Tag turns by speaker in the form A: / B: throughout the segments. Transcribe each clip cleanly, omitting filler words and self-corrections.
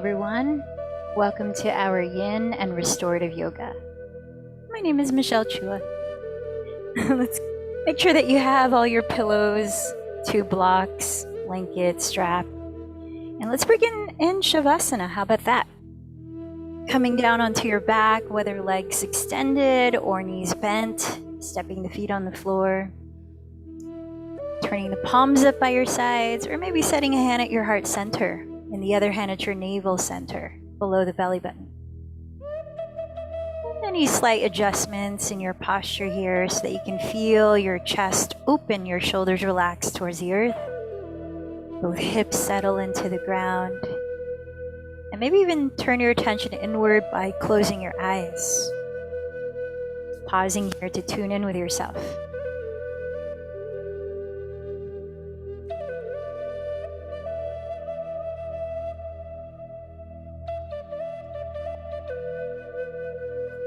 A: everyone. Welcome to our Yin and Restorative Yoga. My name is Michelle Chua. Let's make sure that you have all your pillows, 2 blocks, blanket, strap. And let's begin in Shavasana. How about that? Coming down onto your back, whether legs extended or knees bent, stepping the feet on the floor. Turning the palms up by your sides, or maybe setting a hand at your heart center and the other hand at your navel center, below the belly button. And any slight adjustments in your posture here so that you can feel your chest open, your shoulders relax towards the earth, both hips settle into the ground, and maybe even turn your attention inward by closing your eyes. Pausing here to tune in with yourself.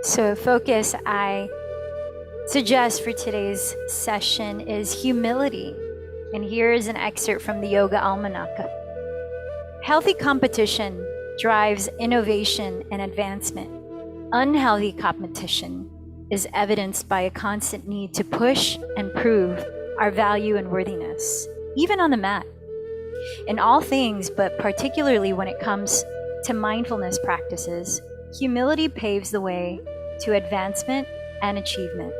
A: So a focus I suggest for today's session is humility. And here is an excerpt from the Yoga Almanac. Healthy competition drives innovation and advancement. Unhealthy competition is evidenced by a constant need to push and prove our value and worthiness, even on the mat. In all things, but particularly when it comes to mindfulness practices, humility paves the way to advancement and achievement.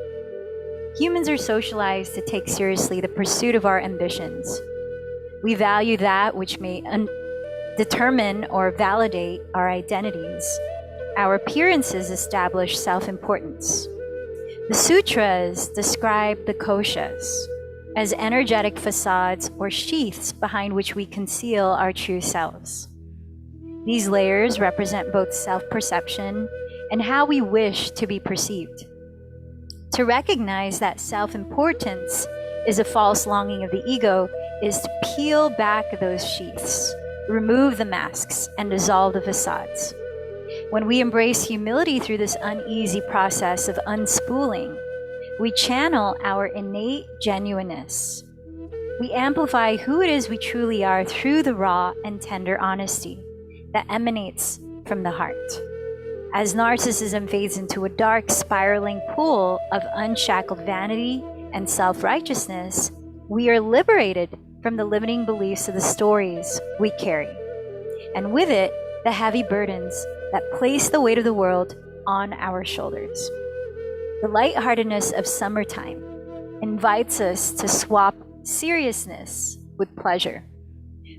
A: Humans are socialized to take seriously the pursuit of our ambitions. We value that which may determine or validate our identities. Our appearances establish self-importance. The sutras describe the koshas as energetic facades or sheaths behind which we conceal our true selves. These layers represent both self-perception and how we wish to be perceived. To recognize that self-importance is a false longing of the ego is to peel back those sheaths, remove the masks, and dissolve the facades. When we embrace humility through this uneasy process of unspooling, we channel our innate genuineness. We amplify who it is we truly are through the raw and tender honesty that emanates from the heart. As narcissism fades into a dark, spiraling pool of unshackled vanity and self-righteousness, we are liberated from the limiting beliefs of the stories we carry, and with it, the heavy burdens that place the weight of the world on our shoulders. The lightheartedness of summertime invites us to swap seriousness with pleasure.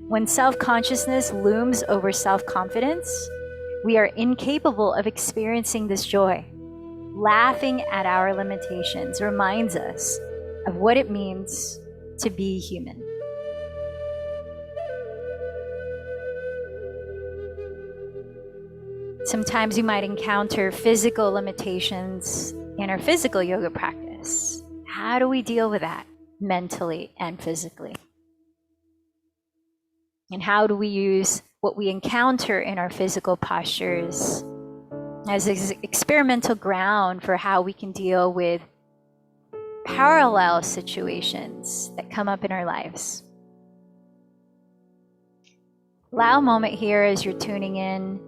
A: When self-consciousness looms over self-confidence, we are incapable of experiencing this joy. Laughing at our limitations reminds us of what it means to be human. Sometimes we might encounter physical limitations in our physical yoga practice. How do we deal with that mentally and physically? And how do we use what we encounter in our physical postures as experimental ground for how we can deal with parallel situations that come up in our lives? Allow a moment here as you're tuning in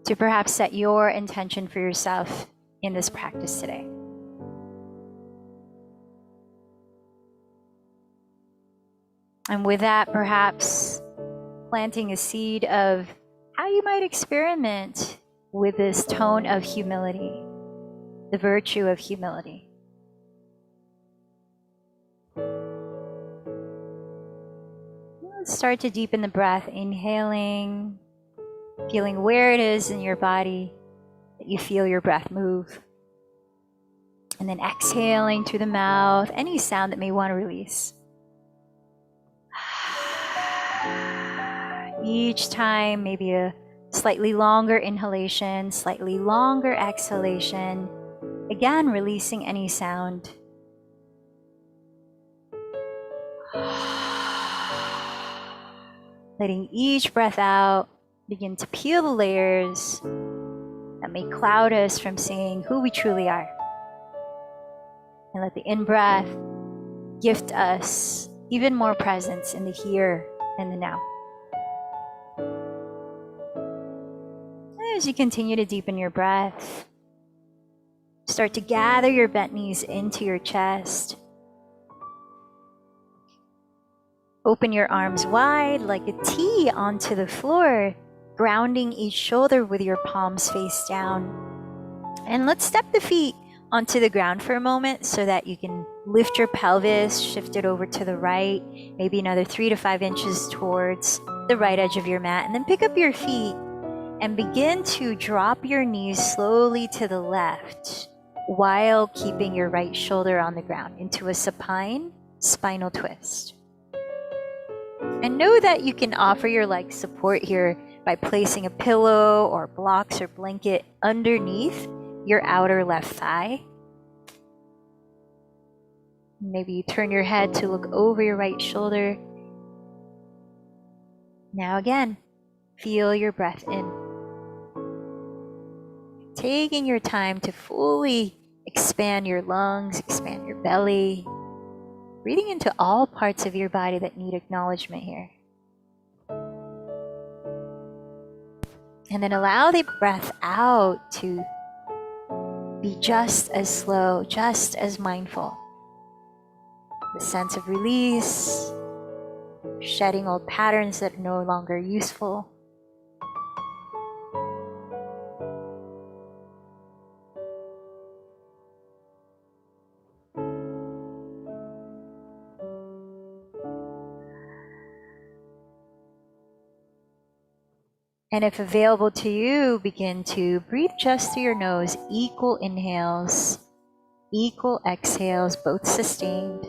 A: to perhaps set your intention for yourself in this practice today. And with that, perhaps planting a seed of how you might experiment with this tone of humility, the virtue of humility. Let's start to deepen the breath, inhaling, feeling where it is in your body that you feel your breath move. And then exhaling through the mouth, any sound that may want to release. Each time, maybe a slightly longer inhalation, slightly longer exhalation. Again, releasing any sound. Letting each breath out begin to peel the layers that may cloud us from seeing who we truly are. And let the in-breath gift us even more presence in the here and the now. as you continue to deepen your breath, start to gather your bent knees into your chest. Open your arms wide like a T onto the floor, grounding each shoulder with your palms face down. And let's step the feet onto the ground for a moment so that you can lift your pelvis, shift it over to the right, maybe another 3 to 5 inches towards the right edge of your mat, and then pick up your feet and begin to drop your knees slowly to the left while keeping your right shoulder on the ground into a supine spinal twist. And know that you can offer your legs support here by placing a pillow or blocks or blanket underneath your outer left thigh. Maybe you turn your head to look over your right shoulder. Now again, feel your breath in. Taking your time to fully expand your lungs, expand your belly, breathing into all parts of your body that need acknowledgement here. And then allow the breath out to be just as slow, just as mindful. The sense of release, shedding old patterns that are no longer useful. And if available to you, begin to breathe just through your nose, equal inhales, equal exhales, both sustained.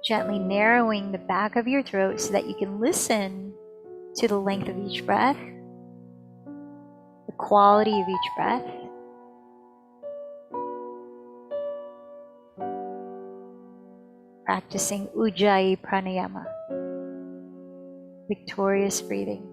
A: Gently narrowing the back of your throat so that you can listen to the length of each breath, the quality of each breath. Practicing Ujjayi Pranayama. Victorious breathing.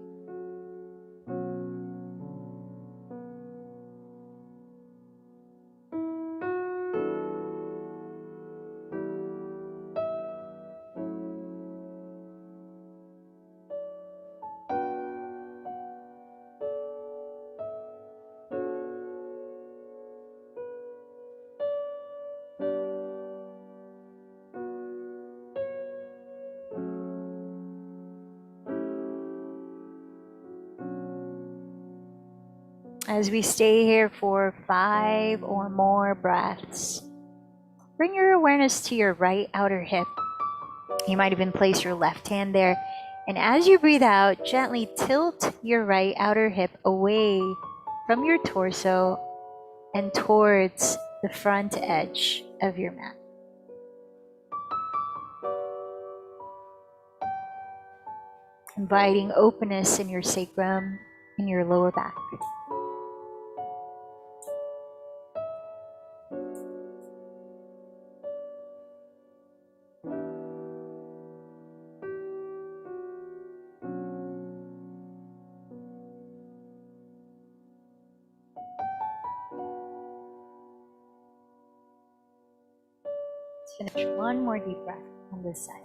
A: As we stay here for 5 or more breaths, bring your awareness to your right outer hip. You might even place your left hand there. And as you breathe out, gently tilt your right outer hip away from your torso and towards the front edge of your mat. Inviting openness in your sacrum and your lower back. Let's finish one more deep breath on this side.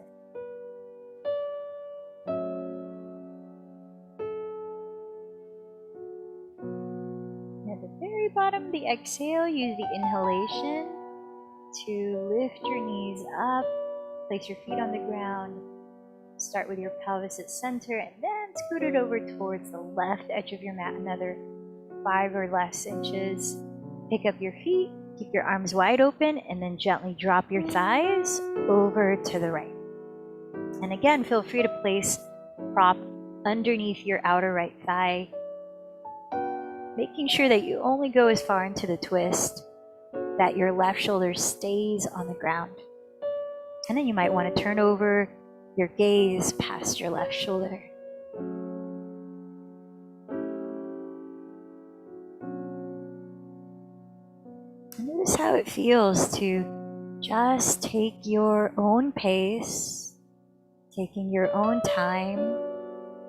A: And at the very bottom of the exhale, use the inhalation to lift your knees up, place your feet on the ground, start with your pelvis at center, and then scoot it over towards the left edge of your mat, another 5 or less inches. Pick up your feet, keep your arms wide open, and then gently drop your thighs over to the right. And again, feel free to place prop underneath your outer right thigh, making sure that you only go as far into the twist that your left shoulder stays on the ground. And then you might want to turn over your gaze past your left shoulder. Notice how it feels to just take your own pace, taking your own time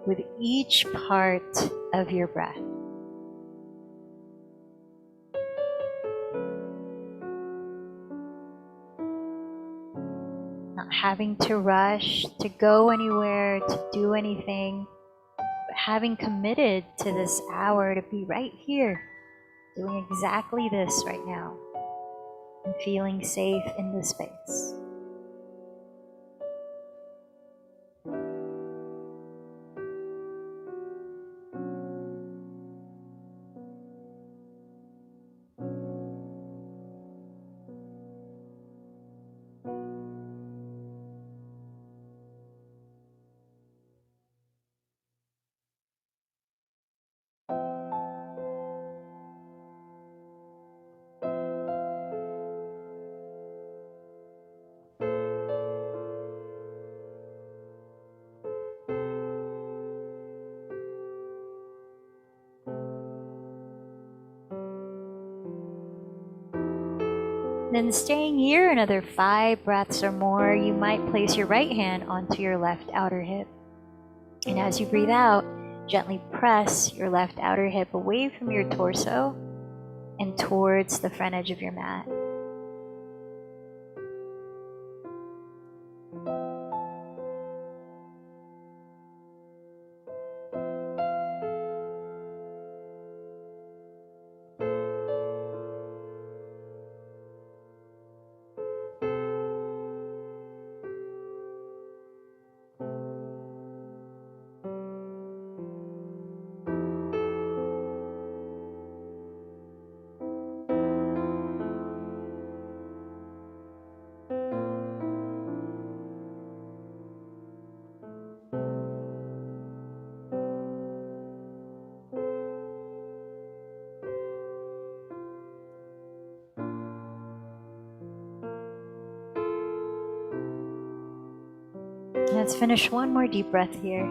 A: with each part of your breath. Not having to rush, to go anywhere, to do anything, but having committed to this hour to be right here, doing exactly this right now, and feeling safe in this space. Then staying here another 5 breaths or more, you might place your right hand onto your left outer hip. And as you breathe out, gently press your left outer hip away from your torso and towards the front edge of your mat. Let's finish one more deep breath here.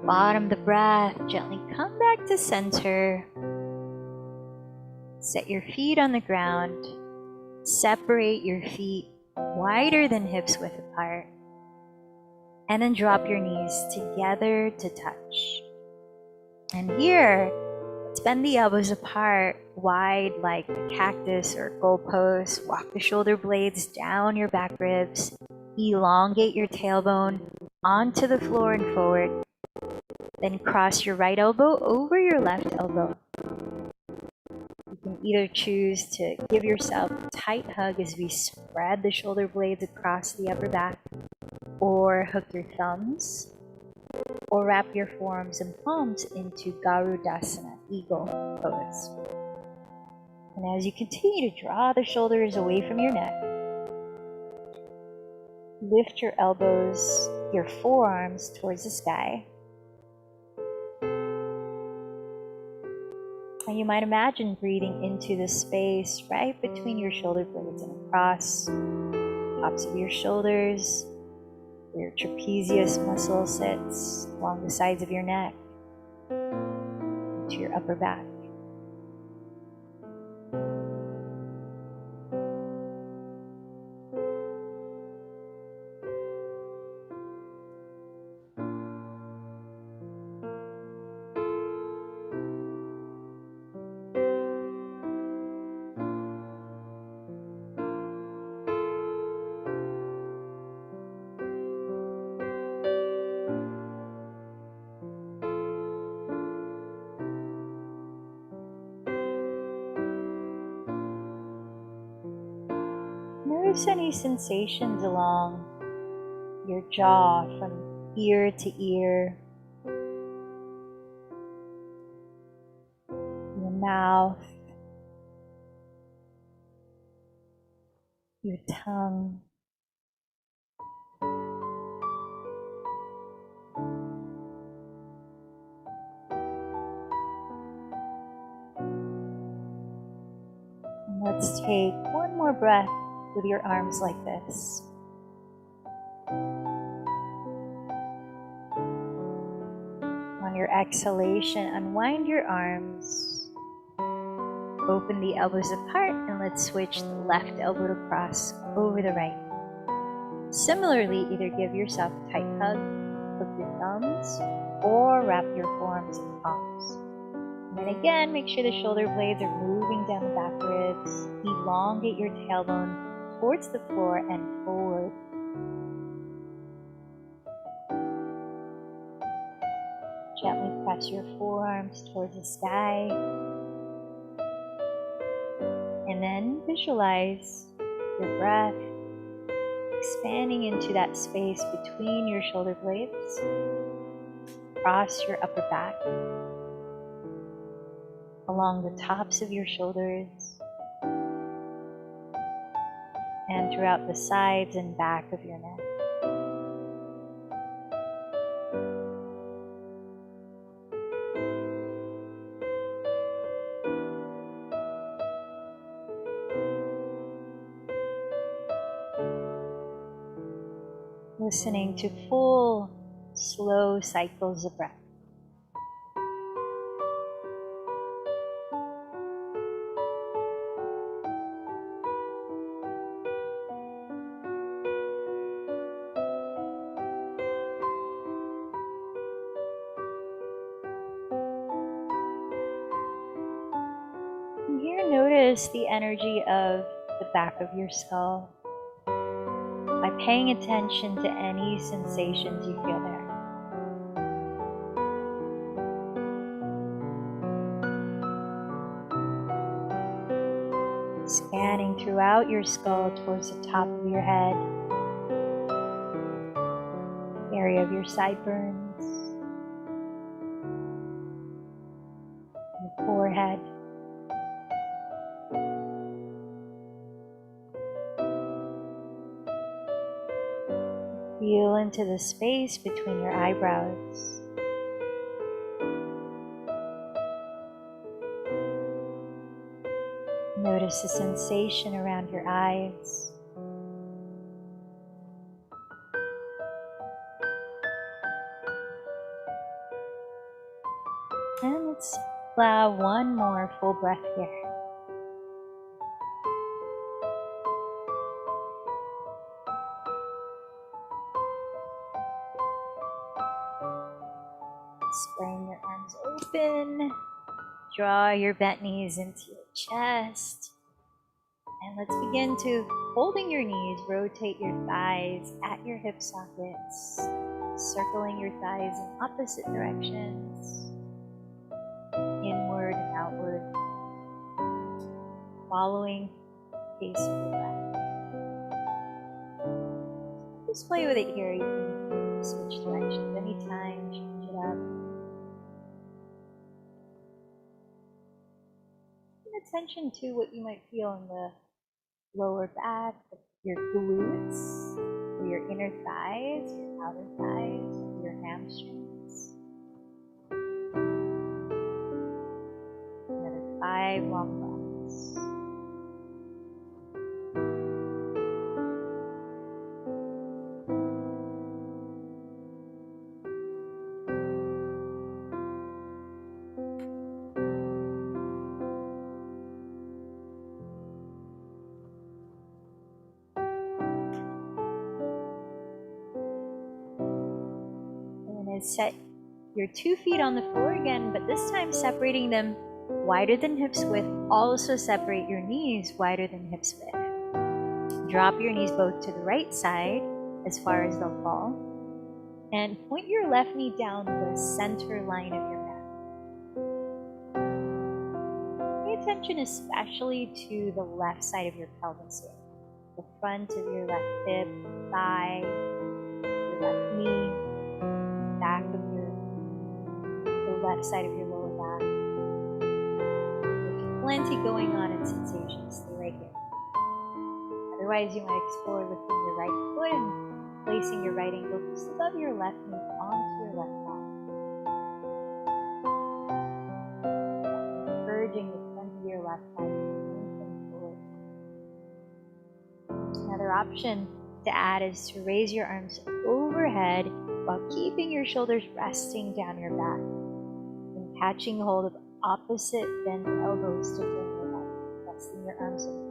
A: Bottom of the breath, gently come back to center. Set your feet on the ground. Separate your feet wider than hips width apart. And then drop your knees together to touch. And here, let's bend the elbows apart, wide like a cactus or goalpost. Walk the shoulder blades down your back ribs. Elongate your tailbone onto the floor and forward. Then cross your right elbow over your left elbow. You can either choose to give yourself a tight hug as we spread the shoulder blades across the upper back, or hook your thumbs, or wrap your forearms and palms into Garudasana, eagle pose. And as you continue to draw the shoulders away from your neck, lift your elbows, your forearms towards the sky. And you might imagine breathing into the space right between your shoulder blades and across tops of your shoulders. Your trapezius muscle sits along the sides of your neck to your upper back. Notice any sensations along your jaw from ear to ear, your mouth, your tongue. And let's take one more breath with your arms like this. On your exhalation, unwind your arms. Open the elbows apart and let's switch the left elbow to cross over the right. Similarly, either give yourself a tight hug of your thumbs or wrap your forearms in palms. And then again, make sure the shoulder blades are moving down the back ribs. Elongate your tailbone towards the floor and forward. Gently press your forearms towards the sky. And then visualize your breath expanding into that space between your shoulder blades, across your upper back, along the tops of your shoulders, and throughout the sides and back of your neck. Listening to full, slow cycles of breath. And here, notice the energy of the back of your skull by paying attention to any sensations you feel there. Scanning throughout your skull towards the top of your head, area of your sideburns, your forehead. Feel into the space between your eyebrows. Notice the sensation around your eyes. And let's allow one more full breath here. Spreading your arms open. Draw your bent knees into your chest. And let's begin to, holding your knees, rotate your thighs at your hip sockets, circling your thighs in opposite directions, inward and outward, following the pace of your breath. Just play with it here. You can switch directions anytime, change it up. Attention to what you might feel in the lower back, your glutes, or your inner thighs, your outer thighs, your hamstrings. Another 5 long breaths. Set your 2 feet on the floor again, but this time separating them wider than hips width. Also separate your knees wider than hips width. Drop your knees both to the right side as far as they'll fall, and point your left knee down the center line of your mat. Pay attention especially to the left side of your pelvis here, the front of your left hip, thigh, your left knee, back of the left side of your lower back. There's plenty going on in sensations. Stay right here. Otherwise, you might explore lifting your right foot and placing your right ankle just above your left knee onto your left thigh. Encouraging the front of your left thigh to forward. Another option to add is to raise your arms overhead while keeping your shoulders resting down your back and catching hold of opposite bent elbows to bring your neck, resting your arms to the back.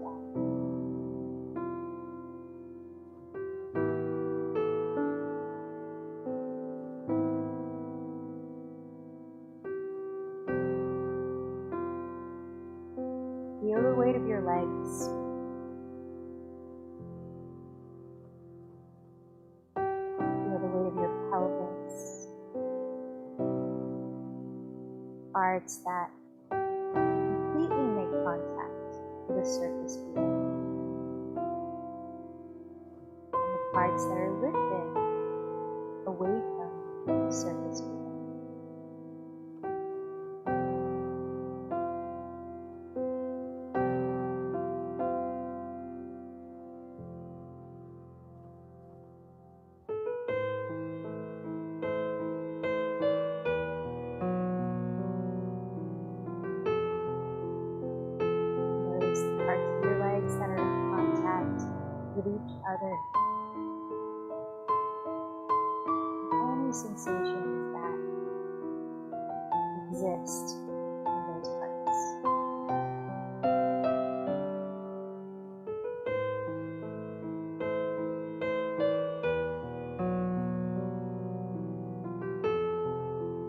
A: Feel the weight of your legs. Feel the weight of your pelvis. Parts that completely make contact with the surface below. And the parts that are lifted away from the surface below. Parts of your legs that are in contact with each other. Any sensations that exist in those parts.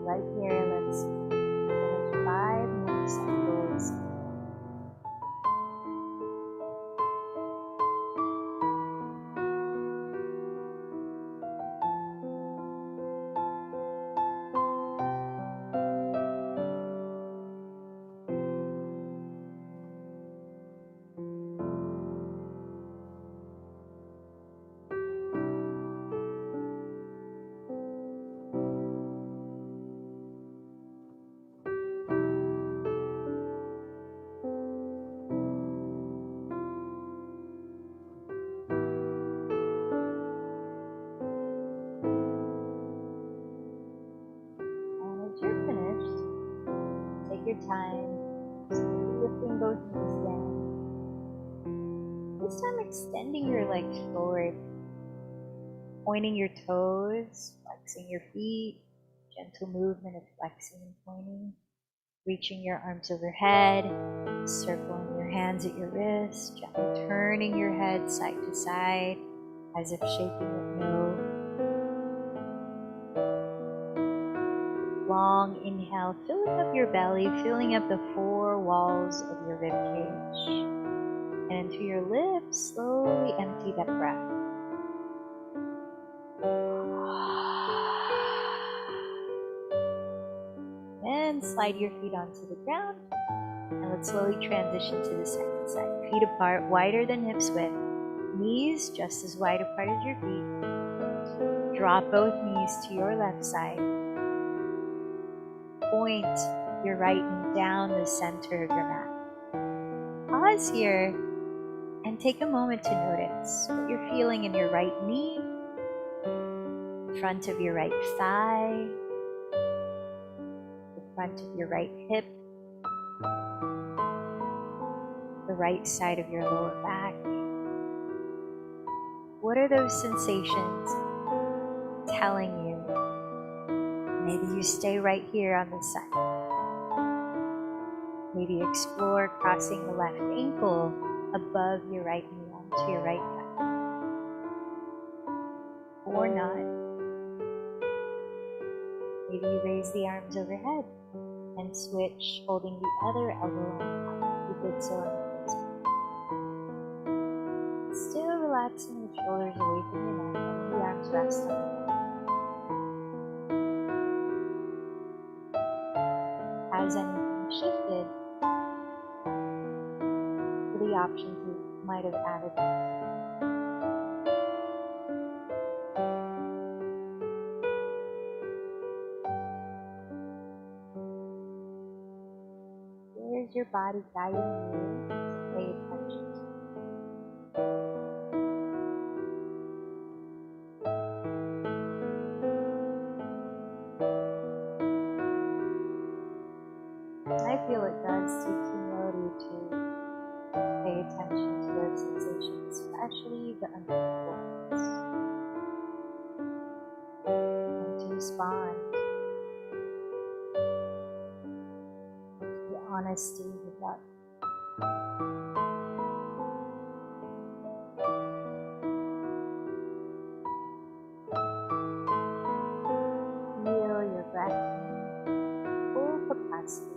A: Right here, let's finish 5 more cycles. Your time, lifting both knees down. This time extending your legs forward, pointing your toes, flexing your feet, gentle movement of flexing and pointing, reaching your arms overhead, circling your hands at your wrists, gently turning your head side to side as if shaking it no. Long inhale, filling up your belly, filling up the 4 walls of your rib cage. And into your lips, slowly empty that breath. Then slide your feet onto the ground. And let's slowly transition to the second side. Feet apart, wider than hips width. Knees just as wide apart as your feet. Drop both knees to your left side. Point your right knee down the center of your mat. Pause here and take a moment to notice what you're feeling in your right knee, front of your right thigh, the front of your right hip, the right side of your lower back. What are those sensations telling you? Maybe you stay right here on this side. Maybe explore crossing the left ankle above your right knee onto your right thigh. Or not. Maybe you raise the arms overhead and switch, holding the other elbow on top. You did so on the first one. Still relaxing the shoulders away from your neck, and the arms rest on the ground. Has anything shifted for the options you might have added on? Where's your body guiding you to pay attention to? I feel it does take humility to pay attention to those sensations, especially the uncomfortable ones, and to respond with the honesty with love. Feel your breath in full capacity.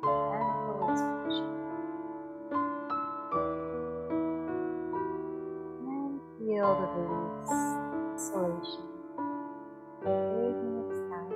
A: Gentle expansion. this exhalation. Taking its time.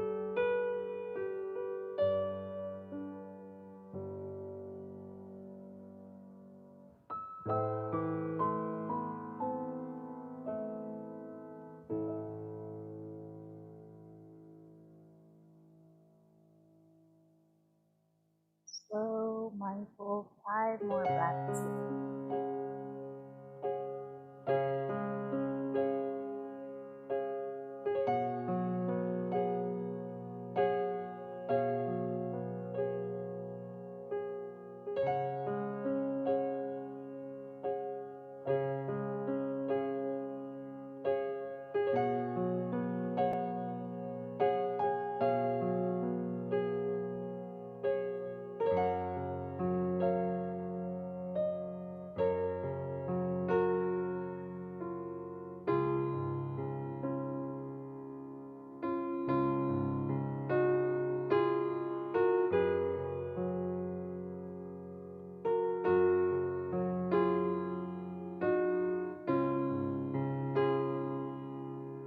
A: Slow, mindful, 5 more breaths.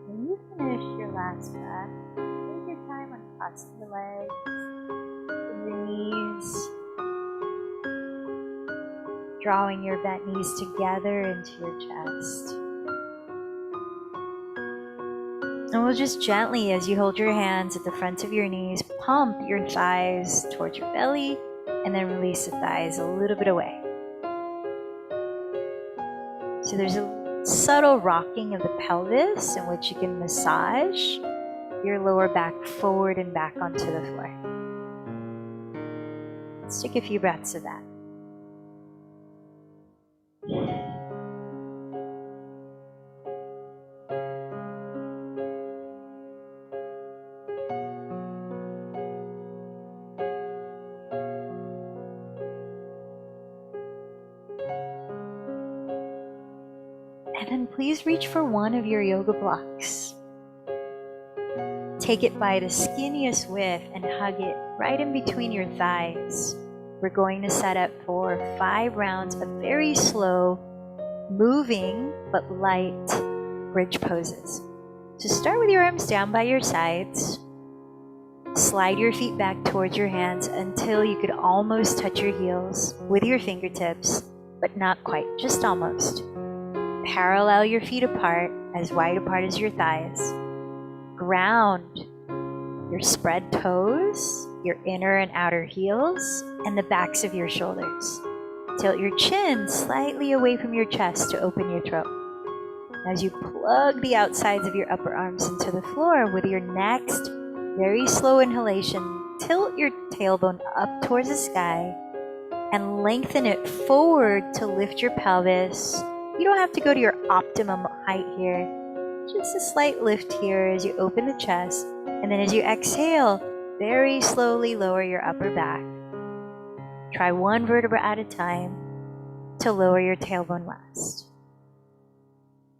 A: When you finish your last breath, take your time uncrossing your legs, your knees, drawing your bent knees together into your chest. And we'll just gently, as you hold your hands at the front of your knees, pump your thighs towards your belly, and then release the thighs a little bit away. So there's a subtle rocking of the pelvis in which you can massage your lower back forward and back onto the floor. Let's take a few breaths of that. And then please reach for one of your yoga blocks. Take it by the skinniest width and hug it right in between your thighs. We're going to set up for 5 rounds of very slow, moving but light bridge poses. So start with your arms down by your sides. Slide your feet back towards your hands until you could almost touch your heels with your fingertips, but not quite, just almost. Parallel your feet apart, as wide apart as your thighs. Ground your spread toes, your inner and outer heels, and the backs of your shoulders. Tilt your chin slightly away from your chest to open your throat. As you plug the outsides of your upper arms into the floor with your next very slow inhalation, tilt your tailbone up towards the sky and lengthen it forward to lift your pelvis. You don't have to go to your optimum height here. Just a slight lift here as you open the chest. And then as you exhale, very slowly lower your upper back. Try 1 vertebra at a time to lower your tailbone last.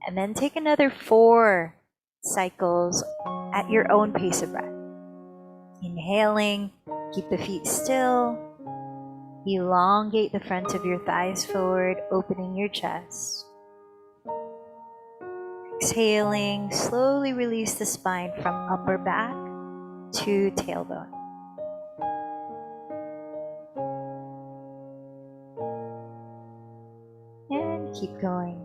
A: And then take another 4 cycles at your own pace of breath. Inhaling, keep the feet still. Elongate the front of your thighs forward, opening your chest. Exhaling, slowly release the spine from upper back to tailbone. And keep going.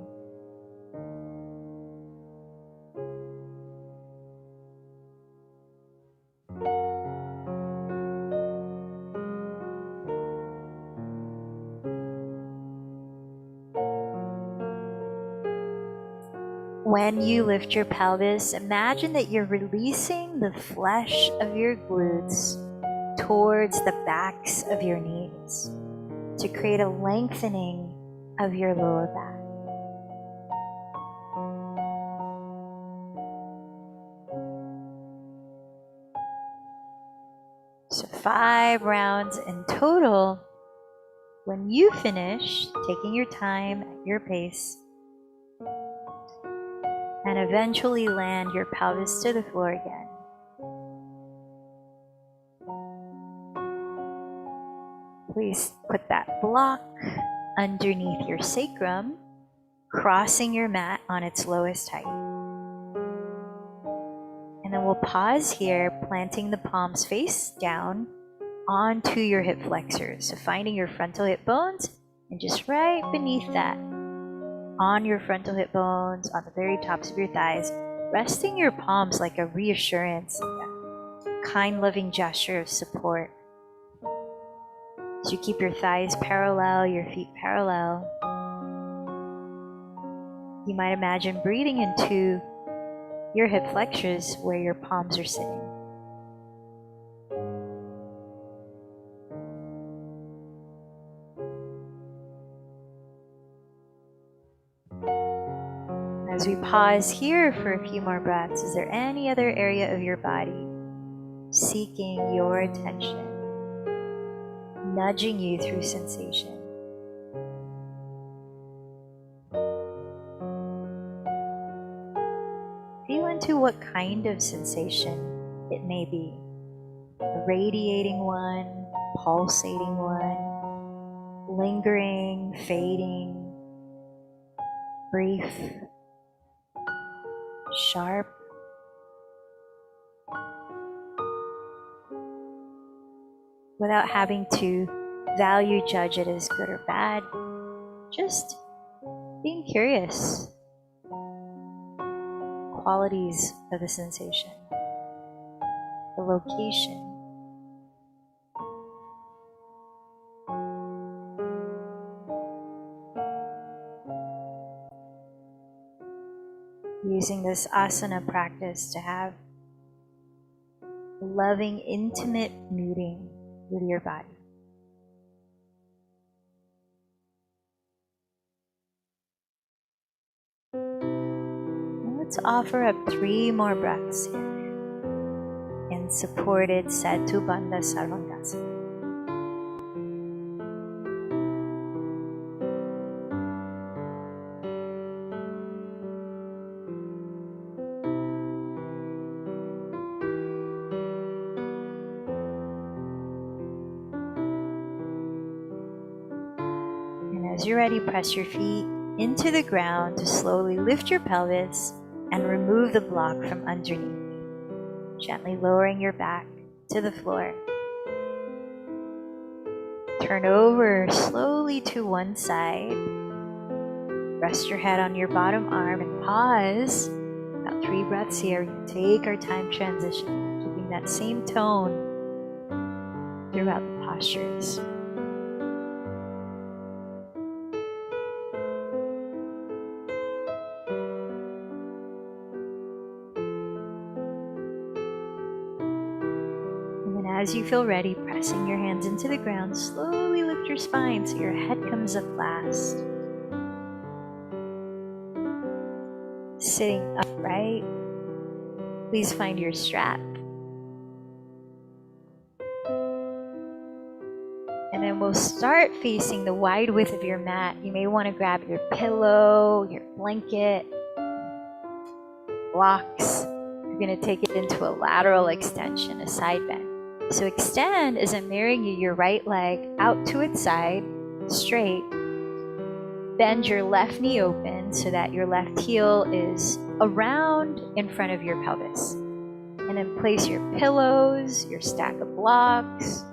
A: When you lift your pelvis, imagine that you're releasing the flesh of your glutes towards the backs of your knees to create a lengthening of your lower back. So 5 rounds in total. When you finish, taking your time at your pace, and eventually land your pelvis to the floor again. Please put that block underneath your sacrum, crossing your mat on its lowest height. And then we'll pause here, planting the palms face down onto your hip flexors. So finding your frontal hip bones, and just right beneath that, on your frontal hip bones, on the very tops of your thighs, resting your palms like a reassurance, like a kind, loving gesture of support. So you keep your thighs parallel, your feet parallel. You might imagine breathing into your hip flexors where your palms are sitting. As we pause here for a few more breaths, is there any other area of your body seeking your attention, nudging you through sensation? Feel into what kind of sensation it may be. A radiating one, pulsating one, lingering, fading, brief, sharp. Without having to value, judge it as good or bad, just being curious. Qualities of the sensation, the location. Using this asana practice to have a loving, intimate meeting with your body. Let's offer up 3 more breaths here in supported Setu Bandha Sarvangasana. And as you're ready, press your feet into the ground to slowly lift your pelvis and remove the block from underneath, gently lowering your back to the floor. Turn over slowly to one side. Rest your head on your bottom arm and pause. About 3 breaths here. We can take our time transition, keeping that same tone throughout the postures. As you feel ready, pressing your hands into the ground, slowly lift your spine so your head comes up last. Sitting upright, please find your strap. And then we'll start facing the wide width of your mat. You may want to grab your pillow, your blanket, blocks. You're going to take it into a lateral extension, a side bend. So extend as I'm marrying you your right leg out to its side, straight. Bend your left knee open so that your left heel is around in front of your pelvis. And then place your pillows, your stack of blocks,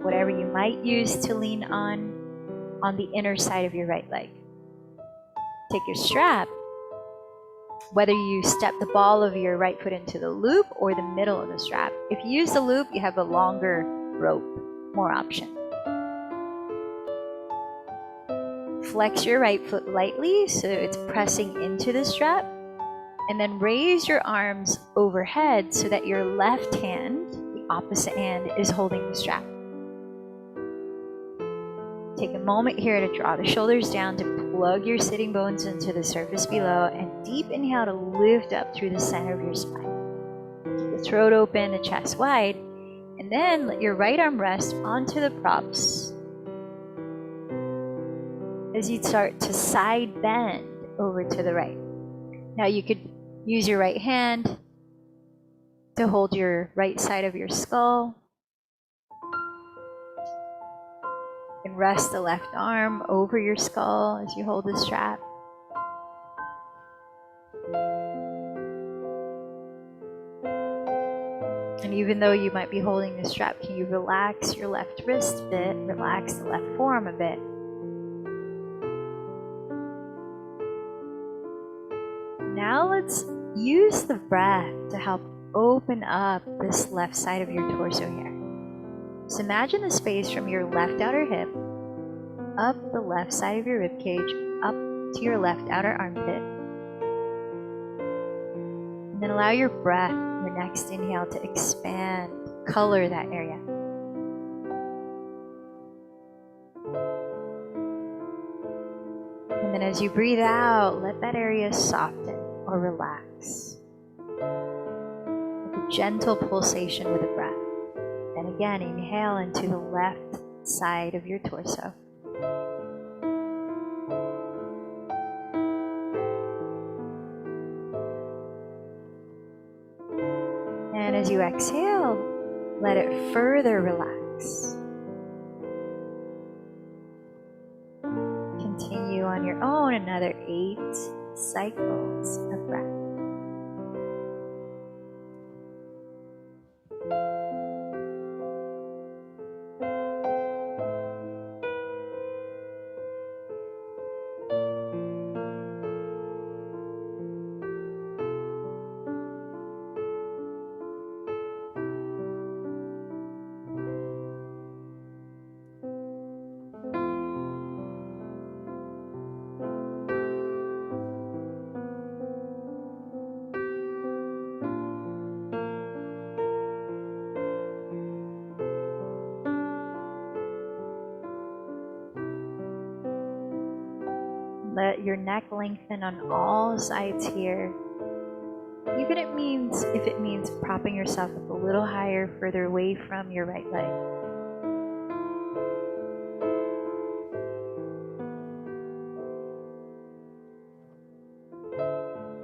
A: whatever you might use to lean on the inner side of your right leg. Take your strap. Whether you step the ball of your right foot into the loop or the middle of the strap. If you use the loop, you have a longer rope, more option. Flex your right foot lightly so it's pressing into the strap, and then raise your arms overhead so that your left hand, the opposite hand, is holding the strap. Take a moment here to draw the shoulders down, to plug your sitting bones into the surface below, and deep inhale to lift up through the center of your spine. Keep the throat open, the chest wide, and then let your right arm rest onto the props as you start to side bend over to the right. Now you could use your right hand to hold your right side of your skull. And rest the left arm over your skull as you hold the strap. even though you might be holding the strap, can you relax your left wrist a bit, relax the left forearm a bit? Now let's use the breath to help open up this left side of your torso here. So imagine the space from your left outer hip, up the left side of your rib cage, up to your left outer armpit. And then allow your breath, your next inhale, to expand, color that area. And then as you breathe out, let that area soften or relax. With a gentle pulsation with the breath. And again, inhale into the left side of your torso. And as you exhale, let it further relax. Continue on your own another 8 cycles of breath. Let your neck lengthen on all sides here. Even if it means propping yourself up a little higher, further away from your right leg.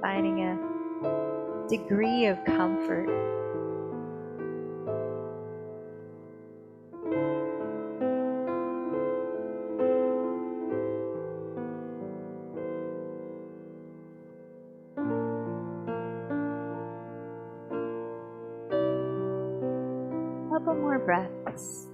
A: Finding a degree of comfort. Couple more breaths.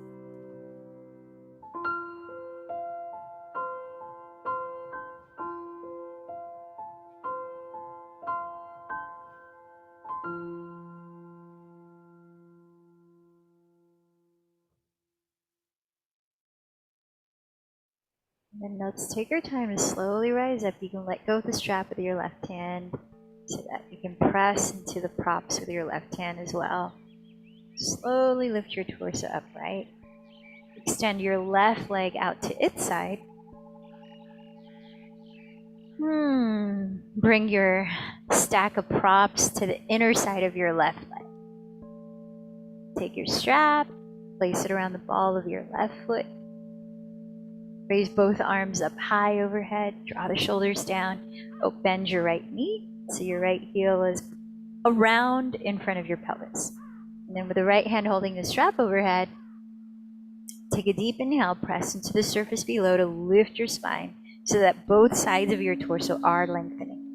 A: And then let's take our time to slowly rise up. You can let go of the strap with your left hand so that you can press into the props with your left hand as well. Slowly lift your torso upright. Extend your left leg out to its side. Bring your stack of props to the inner side of your left leg. Take your strap, place it around the ball of your left foot. Raise both arms up high overhead. Draw the shoulders down. Bend your right knee so your right heel is around in front of your pelvis. And then with the right hand holding the strap overhead, take a deep inhale, press into the surface below to lift your spine so that both sides of your torso are lengthening.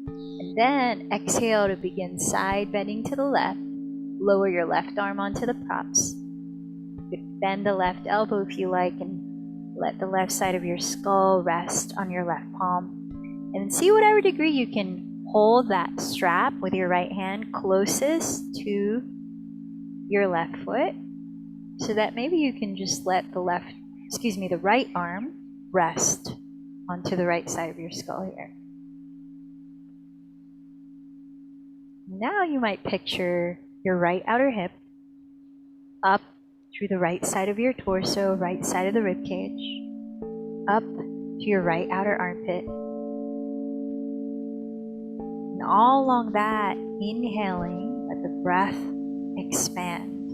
A: And then exhale to begin side bending to the left. Lower your left arm onto the props. You could bend the left elbow if you like and let the left side of your skull rest on your left palm. And see whatever degree you can hold that strap with your right hand closest to your left foot, so that maybe you can just let the right arm rest onto the right side of your skull here. Now you might picture your right outer hip up through the right side of your torso, right side of the rib cage, up to your right outer armpit. And all along that, inhaling, let the breath expand.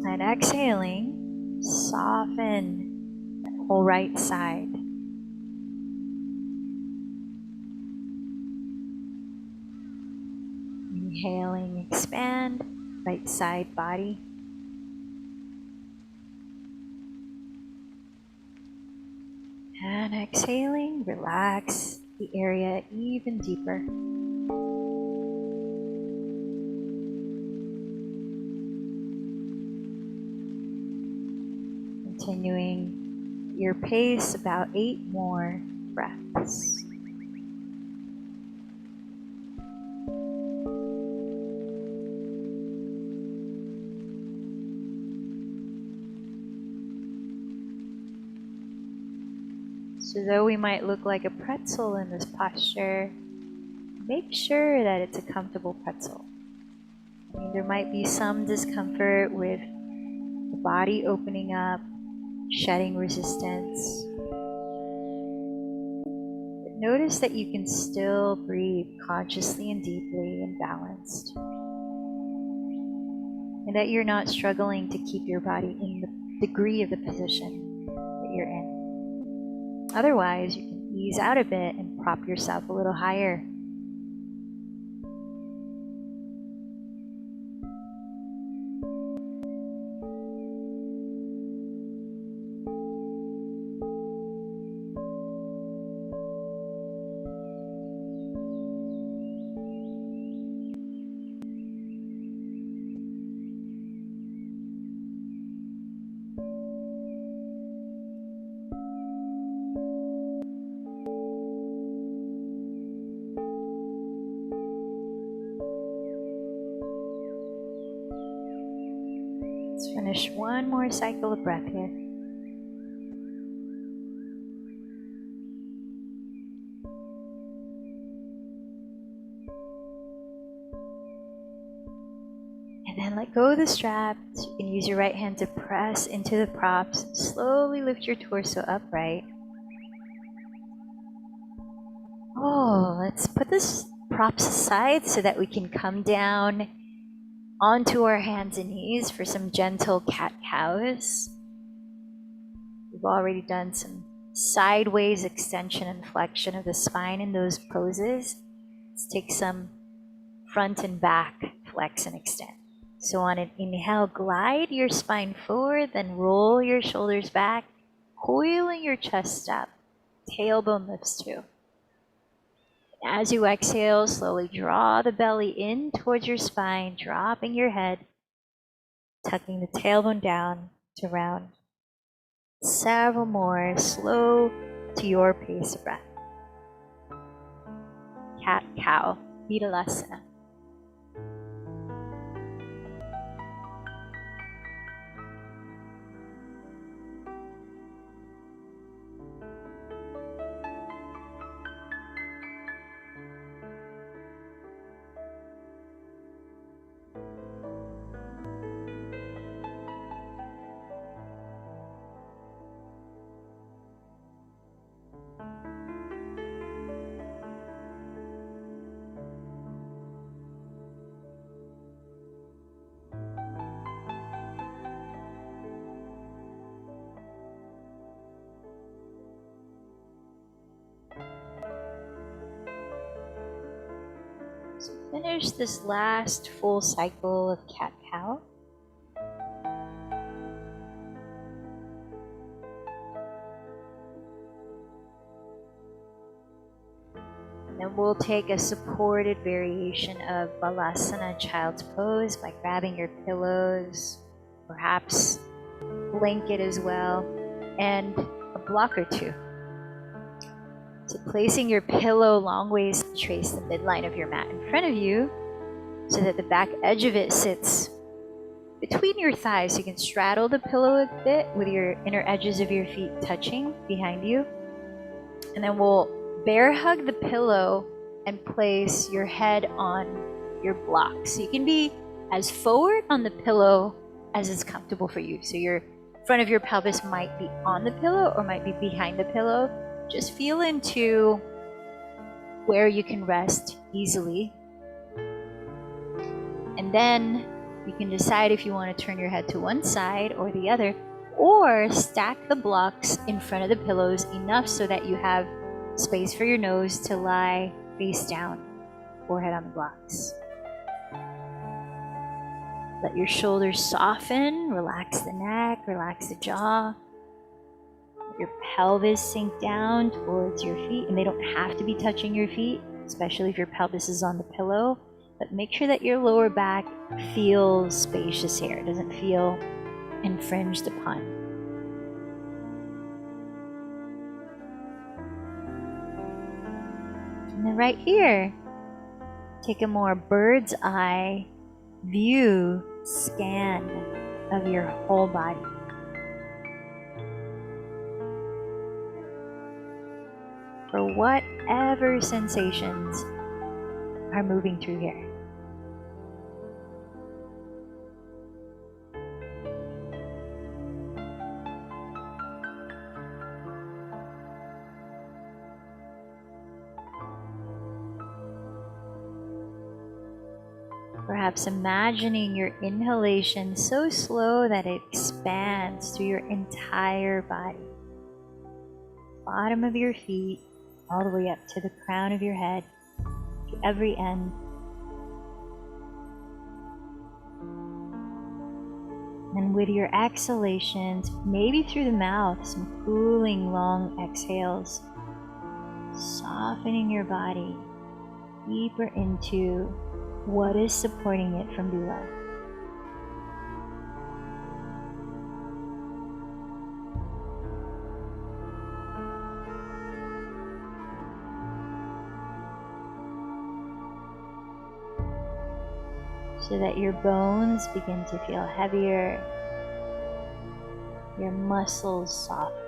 A: And exhaling, soften that whole right side. Inhaling, expand, right side body. And exhaling, relax the area even deeper. Continuing your pace, about 8 more breaths. So though we might look like a pretzel in this posture, make sure that it's a comfortable pretzel. I mean, there might be some discomfort with the body opening up, shedding resistance. But notice that you can still breathe consciously and deeply and balanced. And that you're not struggling to keep your body in the degree of the position that you're in. Otherwise, you can ease out a bit and prop yourself a little higher. Let's finish one more cycle of breath here. And then let go of the straps. You can use your right hand to press into the props. Slowly lift your torso upright. Oh, let's put this props aside so that we can come down onto our hands and knees for some gentle cat-cows. We've already done some sideways extension and flexion of the spine in those poses. Let's take some front and back flex and extend. So on an inhale, glide your spine forward, then roll your shoulders back, coiling your chest up. Tailbone lifts too. As you exhale, slowly draw the belly in towards your spine, dropping your head, tucking the tailbone down to round. Several more, slow to your pace of breath. Cat-cow, Vidalasana. So finish this last full cycle of cat-cow. And then we'll take a supported variation of Balasana, child's pose, by grabbing your pillows, perhaps blanket as well, and a block or two. So placing your pillow long ways to trace the midline of your mat in front of you so that the back edge of it sits between your thighs. So you can straddle the pillow a bit with your inner edges of your feet touching behind you. And then we'll bear hug the pillow and place your head on your block. So you can be as forward on the pillow as is comfortable for you. So your front of your pelvis might be on the pillow or might be behind the pillow. Just feel into where you can rest easily. And then you can decide if you want to turn your head to one side or the other, or stack the blocks in front of the pillows enough so that you have space for your nose to lie face down, forehead on the blocks. Let your shoulders soften, relax the neck, relax the jaw. Let your pelvis sink down towards your feet, and they don't have to be touching your feet, especially if your pelvis is on the pillow. But make sure that your lower back feels spacious here. It doesn't feel infringed upon. And then right here, take a more bird's eye view, scan of your whole body. For whatever sensations are moving through here. Perhaps imagining your inhalation so slow that it expands through your entire body. Bottom of your feet, all the way up to the crown of your head, to every end. And with your exhalations, maybe through the mouth, some cooling, long exhales, softening your body deeper into what is supporting it from below. So that your bones begin to feel heavier, your muscles softer.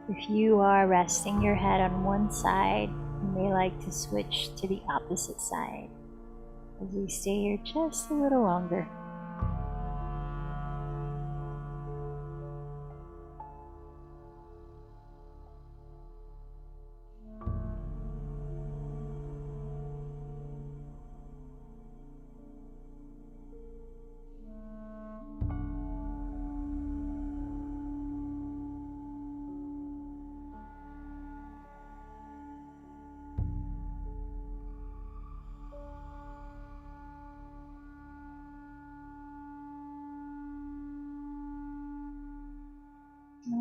A: If you are resting your head on one side, you may like to switch to the opposite side as we stay here just a little longer.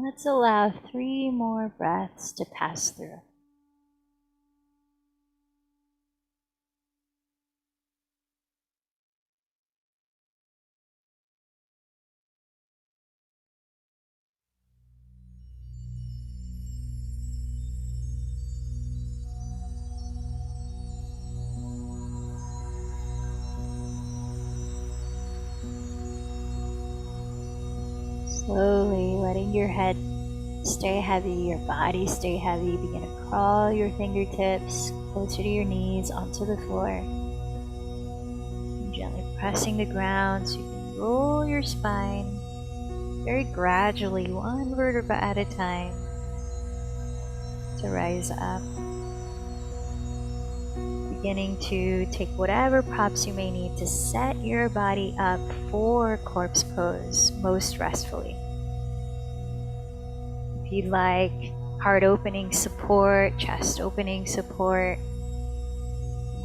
A: Let's allow 3 more breaths to pass through. Slowly letting your head stay heavy, your body stay heavy. Begin to crawl your fingertips closer to your knees onto the floor. And gently pressing the ground so you can roll your spine very gradually, one vertebra at a time, to rise up. Beginning to take whatever props you may need to set your body up for corpse pose most restfully. If you'd like heart opening support, chest opening support,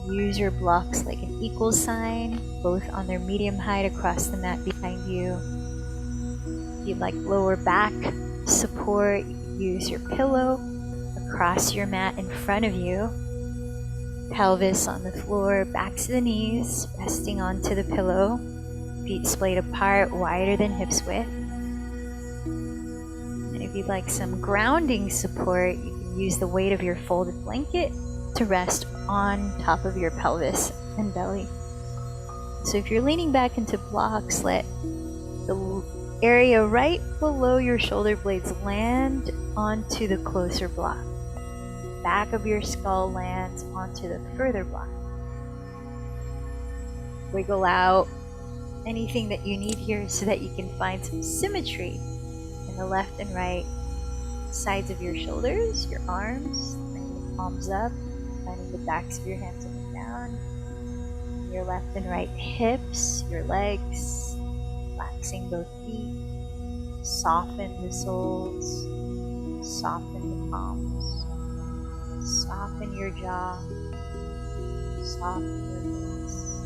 A: use your blocks like an equal sign, both on their medium height across the mat behind you. If you'd like lower back support, use your pillow across your mat in front of you. Pelvis on the floor, back to the knees, resting onto the pillow. Feet splayed apart, wider than hips width. And if you'd like some grounding support, you can use the weight of your folded blanket to rest on top of your pelvis and belly. So if you're leaning back into blocks, let the area right below your shoulder blades land onto the closer block. Back of your skull lands onto the further block. Wiggle out anything that you need here so that you can find some symmetry in the left and right sides of your shoulders, your arms, Palms up, planting the backs of your hands up and down. Your left and right hips, your legs, relaxing both feet. Soften the soles, soften the palms, soften your jaw, soften your face.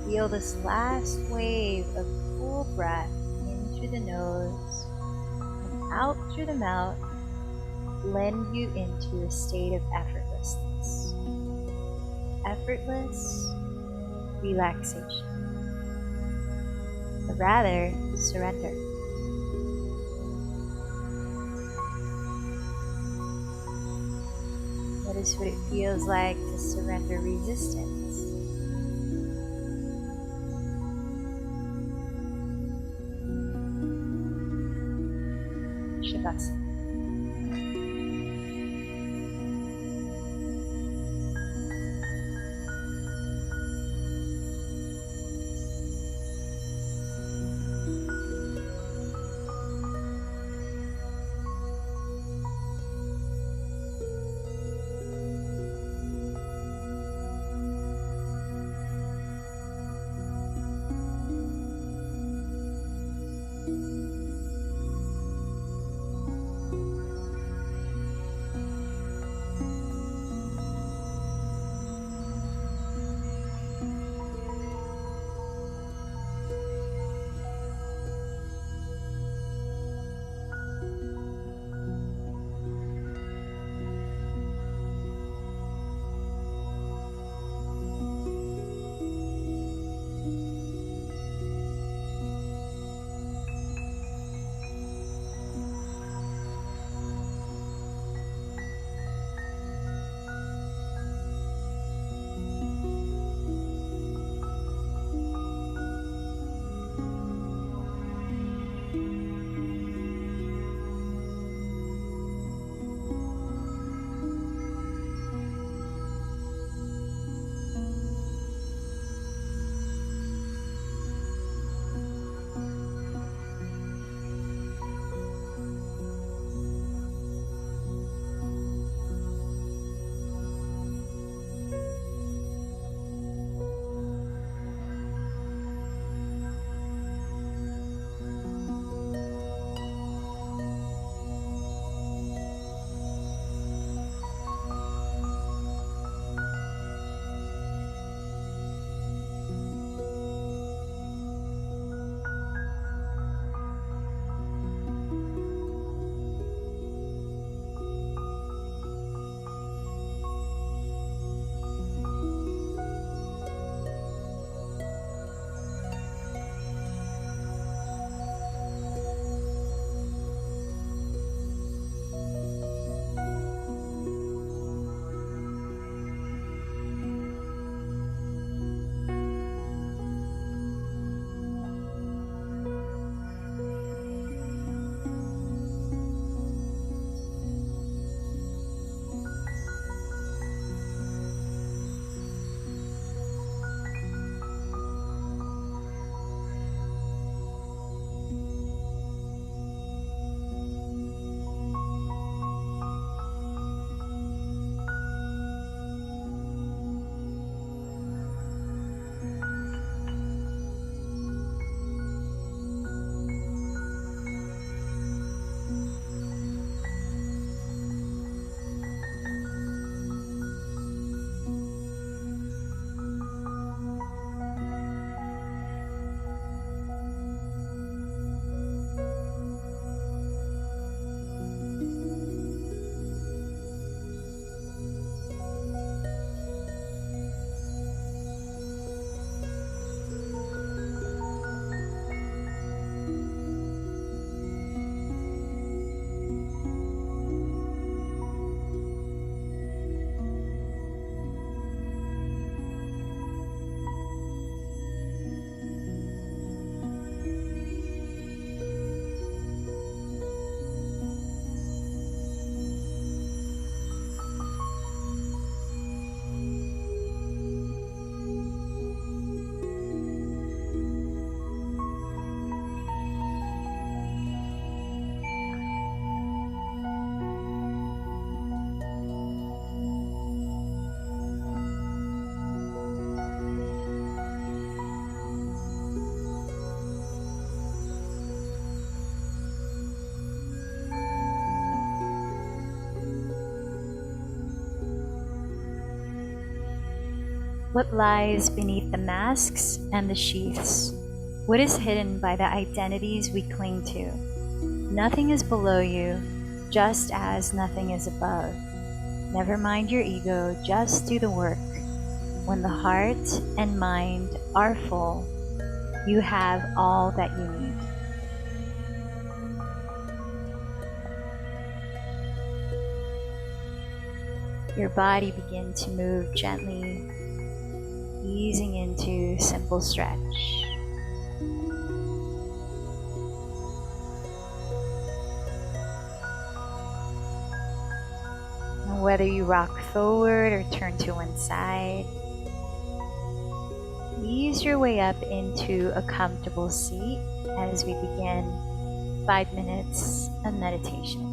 A: Feel this last wave of cool breath in through the nose and out through the mouth. Blend you into a state of effortlessness. Effortless relaxation. Or rather, surrender. Notice what it feels like to surrender resistance. Shavasana. What lies beneath the masks and the sheaths? What is hidden by the identities we cling to? Nothing is below you, just as nothing is above. Never mind your ego, just do the work. When the heart and mind are full, you have all that you need. Your body begin to move gently, easing into simple stretch. And whether you rock forward or turn to one side, ease your way up into a comfortable seat as we begin 5 minutes of meditation.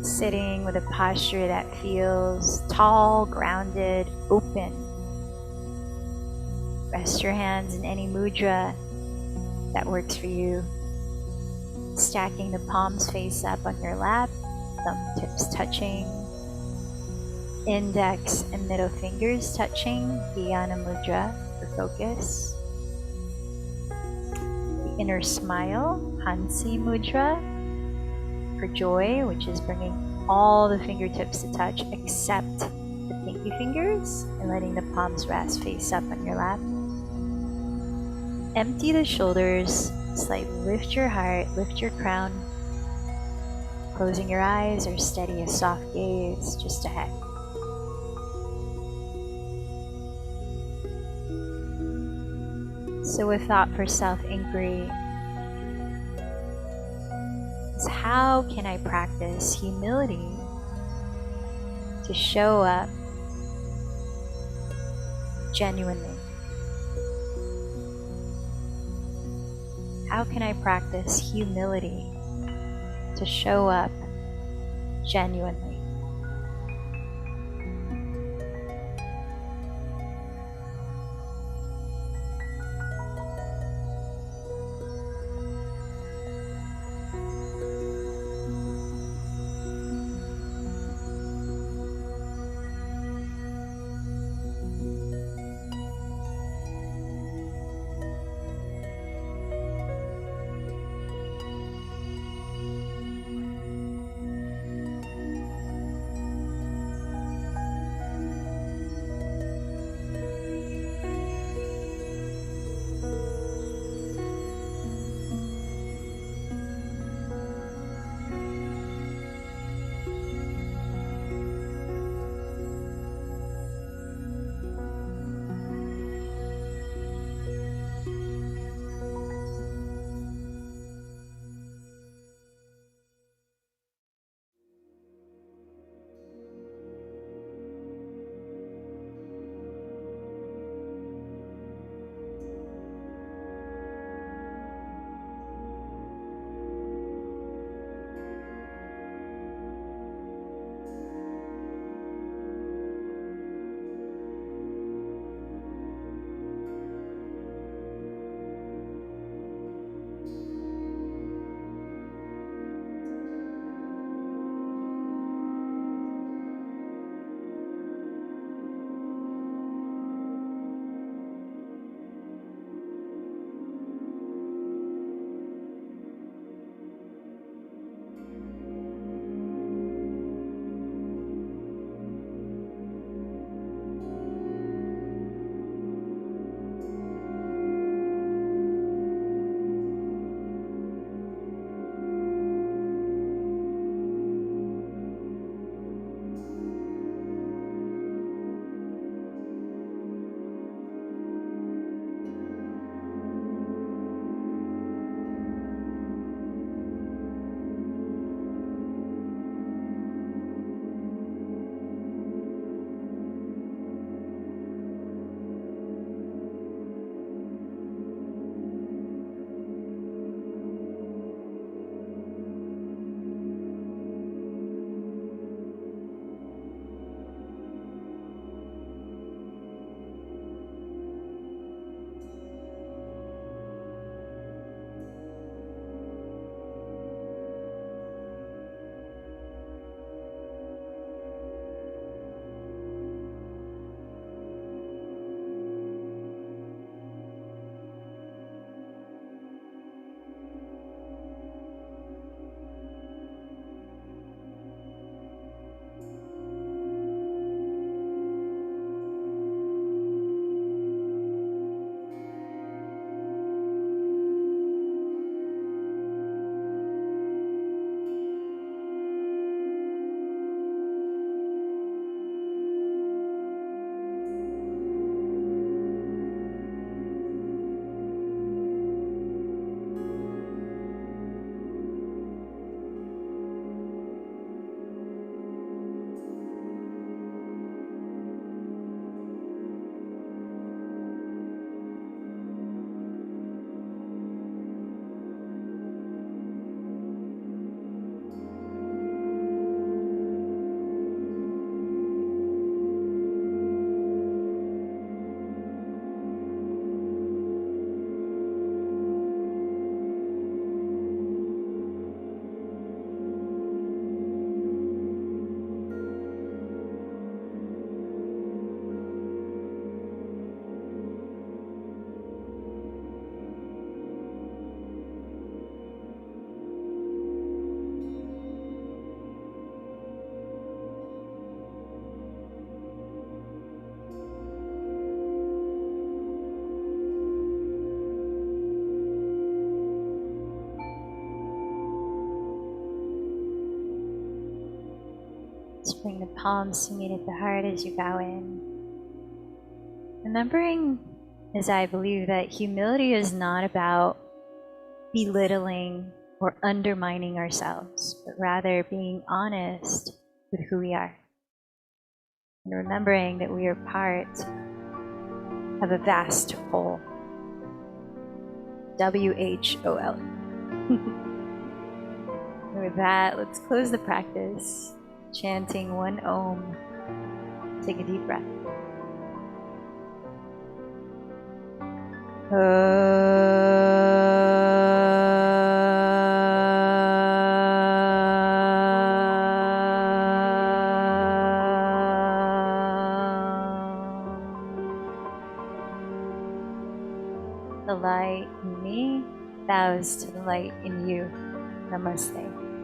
A: Sitting with a posture that feels tall, grounded, open. Rest your hands in any mudra that works for you. Stacking the palms face up on your lap, thumb tips touching, index and middle fingers touching, Dhyana mudra for focus. The inner smile, Hansi mudra for joy, which is bringing all the fingertips to touch except the pinky fingers and letting the palms rest face up on your lap. Empty the shoulders, slightly lift your heart, lift your crown. Closing your eyes or steady a soft gaze just ahead. So a thought for self-inquiry is, how can I practice humility to show up genuinely? How can I practice humility to show up genuinely? Bring the palms to meet at the heart as you bow in. Remembering, as I believe, that humility is not about belittling or undermining ourselves, but rather being honest with who we are. And remembering that we are part of a vast whole. WHOL. With that, let's close the practice, chanting one Om. Take a deep breath. The light in me bows to the light in you. Namaste.